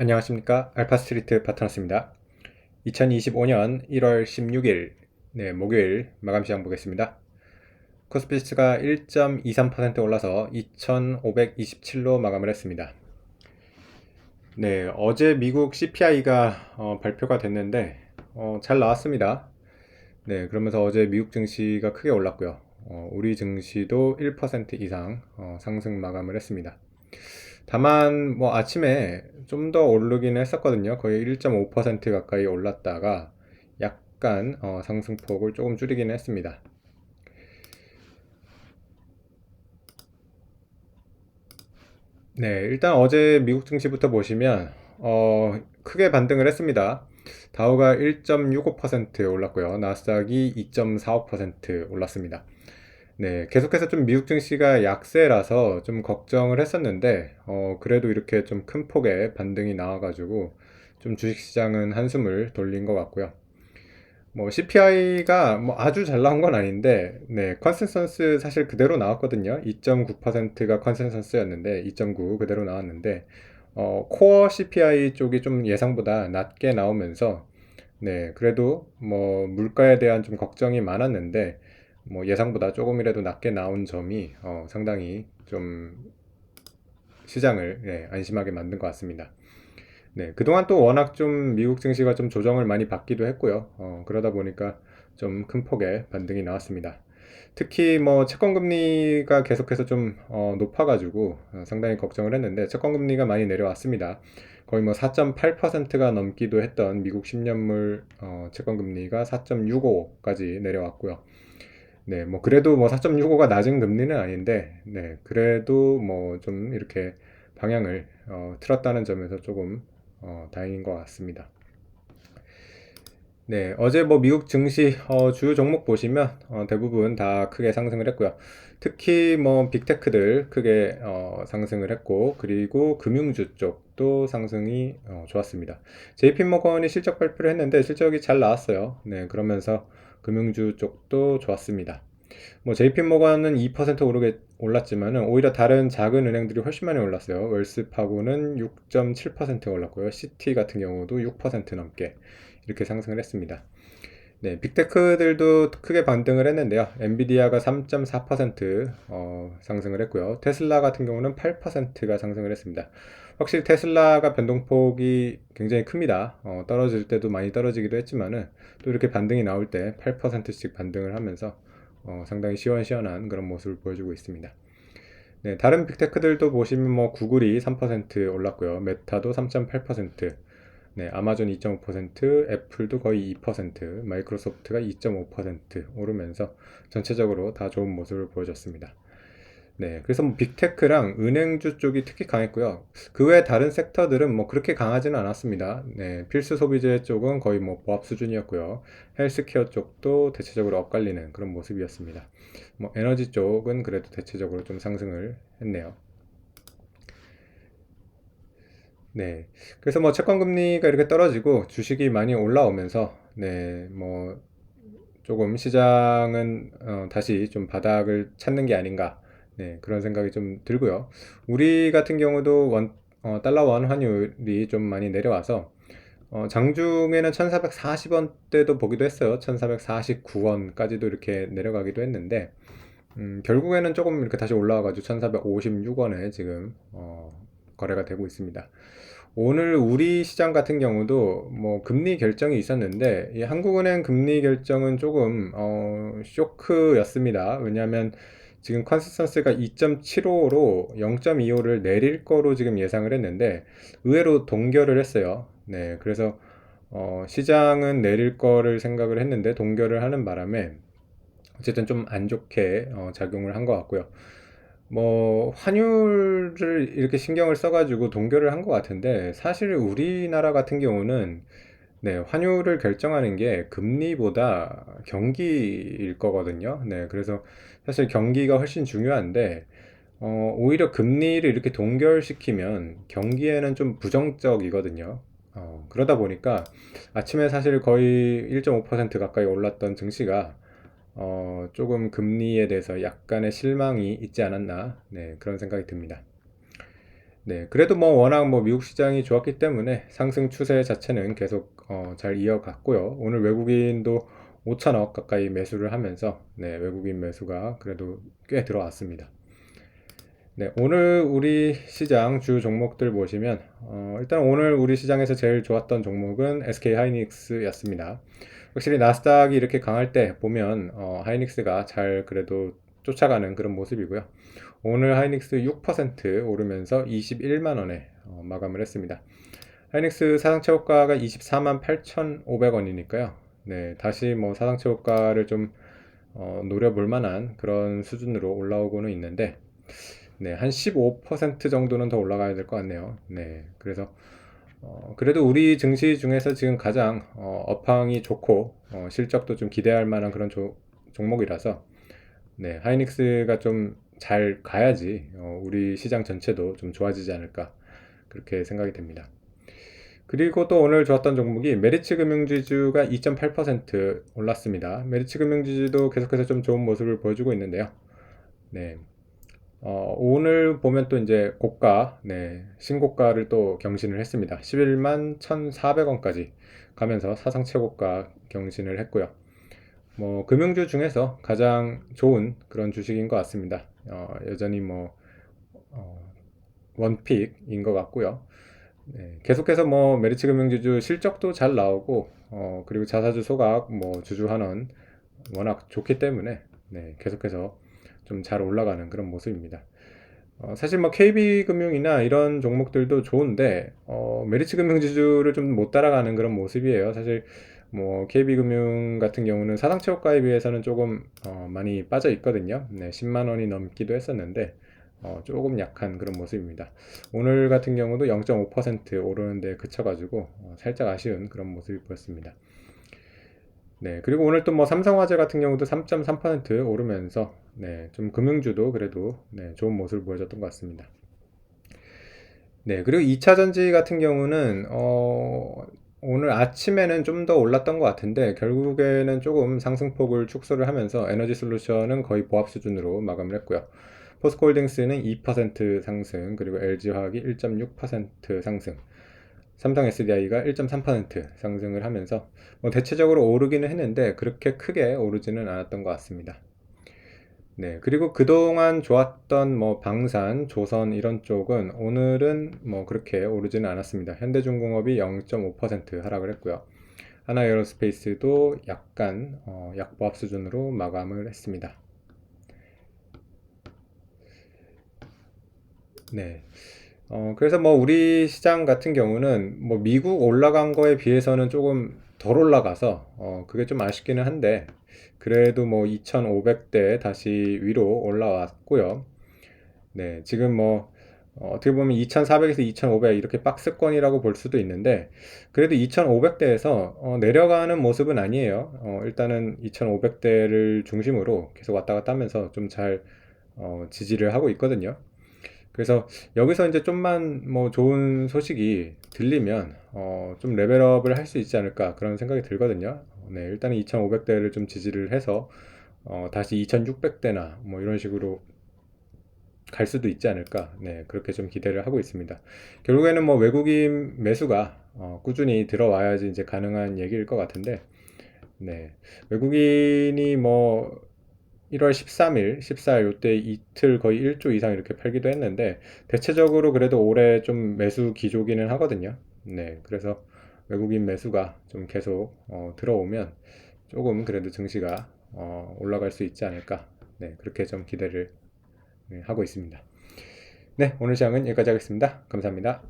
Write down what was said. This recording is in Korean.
안녕하십니까. 알파스트리트 파트너스입니다. 2025년 1월 16일 목요일 마감 시장 보겠습니다. 코스피지수가 1.23% 올라서 2527로 마감을 했습니다. 어제 미국 CPI가 발표가 됐는데 잘 나왔습니다. 그러면서 어제 미국 증시가 크게 올랐고요. 우리 증시도 1% 이상 상승 마감을 했습니다. 다만 뭐 아침에 좀 더 오르긴 했었거든요. 거의 1.5% 가까이 올랐다가 약간 상승폭을 조금 줄이긴 했습니다. 일단 어제 미국 증시부터 보시면 크게 반등을 했습니다. 다우가 1.65% 올랐고요. 나스닥이 2.45% 올랐습니다. 계속해서 좀 미국 증시가 약세라서 좀 걱정을 했었는데, 그래도 이렇게 좀 큰 폭의 반등이 나와가지고, 좀 주식시장은 한숨을 돌린 것 같고요. 뭐, CPI가 뭐 아주 잘 나온 건 아닌데, 컨센서스 사실 그대로 나왔거든요. 2.9%가 컨센서스였는데, 2.9 그대로 나왔는데, 코어 CPI 쪽이 좀 예상보다 낮게 나오면서, 그래도 뭐 물가에 대한 좀 걱정이 많았는데 뭐 예상보다 조금이라도 낮게 나온 점이 상당히 좀 시장을 안심하게 만든 것 같습니다. 그동안 또 워낙 좀 미국 증시가 좀 조정을 많이 받기도 했고요. 그러다 보니까 좀 큰 폭의 반등이 나왔습니다. 특히 뭐 채권금리가 계속해서 좀 높아가지고 상당히 걱정을 했는데 채권금리가 많이 내려왔습니다. 거의 뭐 4.8%가 넘기도 했던 미국 10년물 채권금리가 4.65까지 내려왔고요. 뭐 그래도 뭐 4.65가 낮은 금리는 아닌데, 그래도 뭐 좀 이렇게 방향을 틀었다는 점에서 조금 다행인 것 같습니다. 어제 뭐 미국 증시 주요 종목 보시면 대부분 다 크게 상승을 했고요. 특히 뭐 빅테크들 크게 상승을 했고, 그리고 금융주 쪽도 상승이 좋았습니다. JP모건이 실적 발표를 했는데 실적이 잘 나왔어요. 그러면서 금융주 쪽도 좋았습니다. 뭐 JP모건은 2% 오르게 올랐지만은 오히려 다른 작은 은행들이 훨씬 많이 올랐어요. 웰스파고는 6.7% 올랐고요. 시티 같은 경우도 6% 넘게 이렇게 상승을 했습니다. 빅테크들도 크게 반등을 했는데요. 엔비디아가 3.4% 상승을 했고요. 테슬라 같은 경우는 8%가 상승을 했습니다. 확실히 테슬라가 변동폭이 굉장히 큽니다. 떨어질 때도 많이 떨어지기도 했지만은 또 이렇게 반등이 나올 때 8%씩 반등을 하면서 상당히 시원시원한 그런 모습을 보여주고 있습니다. 다른 빅테크들도 보시면 뭐 구글이 3% 올랐고요. 메타도 3.8%, 아마존 2.5%, 애플도 거의 2%, 마이크로소프트가 2.5% 오르면서 전체적으로 다 좋은 모습을 보여줬습니다. 그래서 뭐 빅테크랑 은행주 쪽이 특히 강했고요. 그 외 다른 섹터들은 뭐 그렇게 강하지는 않았습니다. 필수 소비재 쪽은 거의 뭐 보합 수준이었고요. 헬스케어 쪽도 대체적으로 엇갈리는 그런 모습이었습니다. 뭐 에너지 쪽은 그래도 대체적으로 좀 상승을 했네요. 그래서 뭐 채권 금리가 이렇게 떨어지고 주식이 많이 올라오면서 뭐 조금 시장은 다시 좀 바닥을 찾는 게 아닌가, 그런 생각이 좀 들고요. 우리 같은 경우도 달러 원 환율이 좀 많이 내려와서 장중에는 1440원대도 보기도 했어요. 1449원까지도 이렇게 내려가기도 했는데 결국에는 조금 이렇게 다시 올라와가지고 1456원에 지금 거래가 되고 있습니다. 오늘 우리 시장 같은 경우도 뭐 금리 결정이 있었는데 이 한국은행 금리 결정은 조금 쇼크였습니다. 왜냐하면 지금 컨센서스가 2.75로 0.25를 내릴 거로 지금 예상을 했는데 의외로 동결을 했어요. 그래서 시장은 내릴 거를 생각을 했는데 동결을 하는 바람에 어쨌든 좀 안 좋게 작용을 한 것 같고요. 뭐 환율을 이렇게 신경을 써가지고 동결을 한 것 같은데 사실 우리나라 같은 경우는 환율을 결정하는 게 금리보다 경기일 거거든요. 그래서 사실 경기가 훨씬 중요한데 오히려 금리를 이렇게 동결시키면 경기에는 좀 부정적이거든요. 그러다 보니까 아침에 사실 거의 1.5% 가까이 올랐던 증시가 조금 금리에 대해서 약간의 실망이 있지 않았나, 그런 생각이 듭니다. 네, 그래도 뭐 워낙 뭐 미국 시장이 좋았기 때문에 상승 추세 자체는 계속 잘 이어갔고요. 오늘 외국인도 5천억 가까이 매수를 하면서 네, 외국인 매수가 그래도 꽤 들어왔습니다. 네, 오늘 우리 시장 주 종목들 보시면 일단 오늘 우리 시장에서 제일 좋았던 종목은 SK 하이닉스였습니다. 확실히 나스닥이 이렇게 강할 때 보면 하이닉스가 잘 그래도 쫓아가는 그런 모습이고요. 오늘 하이닉스 6% 오르면서 21만 원에 마감을 했습니다. 하이닉스 사상 최고가가 24만 8,500원이니까요. 네, 다시 뭐 사상 최고가를 좀 노려볼 만한 그런 수준으로 올라오고는 있는데 네, 한 15% 정도는 더 올라가야 될 것 같네요. 네, 그래서 그래도 우리 증시 중에서 지금 가장 업황이 좋고 실적도 좀 기대할 만한 그런 종목이라서 네, 하이닉스가 좀 잘 가야지 우리 시장 전체도 좀 좋아지지 않을까 그렇게 생각이 됩니다. 그리고 또 오늘 좋았던 종목이 메리츠 금융지주가 2.8% 올랐습니다. 메리츠 금융지주도 계속해서 좀 좋은 모습을 보여주고 있는데요. 네, 오늘 보면 또 이제 고가, 네, 신고가를 또 경신을 했습니다. 11만 1,400원까지 가면서 사상 최고가 경신을 했고요. 뭐, 금융주 중에서 가장 좋은 그런 주식인 것 같습니다. 여전히 뭐, 어, 원픽인 것 같고요. 네, 계속해서 뭐, 메리츠 금융지주 실적도 잘 나오고, 그리고 자사주 소각, 뭐, 주주 환원 워낙 좋기 때문에, 네, 계속해서 좀 잘 올라가는 그런 모습입니다. 사실 뭐 KB금융이나 이런 종목들도 좋은데 메리츠금융지주를 좀 못 따라가는 그런 모습이에요. 사실 뭐 KB금융 같은 경우는 사상 최고가에 비해서는 조금 많이 빠져 있거든요. 네, 10만 원이 넘기도 했었는데 조금 약한 그런 모습입니다. 오늘 같은 경우도 0.5% 오르는데 그쳐가지고 살짝 아쉬운 그런 모습이 보였습니다. 네, 그리고 오늘 또 뭐 삼성화재 같은 경우도 3.3% 오르면서 네, 좀 금융주도 그래도 네, 좋은 모습을 보여줬던 것 같습니다. 네, 그리고 2차 전지 같은 경우는 오늘 아침에는 좀 더 올랐던 것 같은데 결국에는 조금 상승폭을 축소를 하면서 에너지 솔루션은 거의 보합 수준으로 마감을 했고요. 포스코홀딩스는 2% 상승, 그리고 LG화학이 1.6% 상승, 삼성 SDI가 1.3% 상승을 하면서 뭐 대체적으로 오르기는 했는데 그렇게 크게 오르지는 않았던 것 같습니다. 네, 그리고 그동안 좋았던 뭐 방산, 조선 이런 쪽은 오늘은 뭐 그렇게 오르지는 않았습니다. 현대중공업이 0.5% 하락을 했고요. 하나에어로스페이스도 약간 약보합 수준으로 마감을 했습니다. 네. 그래서 뭐 우리 시장 같은 경우는 뭐 미국 올라간 거에 비해서는 조금 덜 올라가서 그게 좀 아쉽기는 한데 그래도 뭐 2,500대 다시 위로 올라왔고요. 네, 지금 뭐 떻게 보면 2,400에서 2,500 이렇게 박스권이라고 볼 수도 있는데 그래도 2,500대에서 내려가는 모습은 아니에요. 일단은 2,500대를 중심으로 계속 왔다 갔다 하면서 좀 잘 지지를 하고 있거든요. 그래서 여기서 이제 좀만 뭐 좋은 소식이 들리면 좀 레벨업을 할 수 있지 않을까 그런 생각이 들거든요. 네, 일단은 2,500대를 좀 지지를 해서 다시 2,600대나 뭐 이런 식으로 갈 수도 있지 않을까. 네, 그렇게 좀 기대를 하고 있습니다. 결국에는 뭐 외국인 매수가 꾸준히 들어와야지 이제 가능한 얘기일 것 같은데, 네, 외국인이 뭐 1월 13일, 14일 요때 이틀 거의 1조 이상 이렇게 팔기도 했는데 대체적으로 그래도 올해 좀 매수 기조기는 하거든요. 네, 그래서 외국인 매수가 좀 계속 들어오면 조금 그래도 증시가 올라갈 수 있지 않을까. 네, 그렇게 좀 기대를 하고 있습니다. 네, 오늘 시장은 여기까지 하겠습니다. 감사합니다.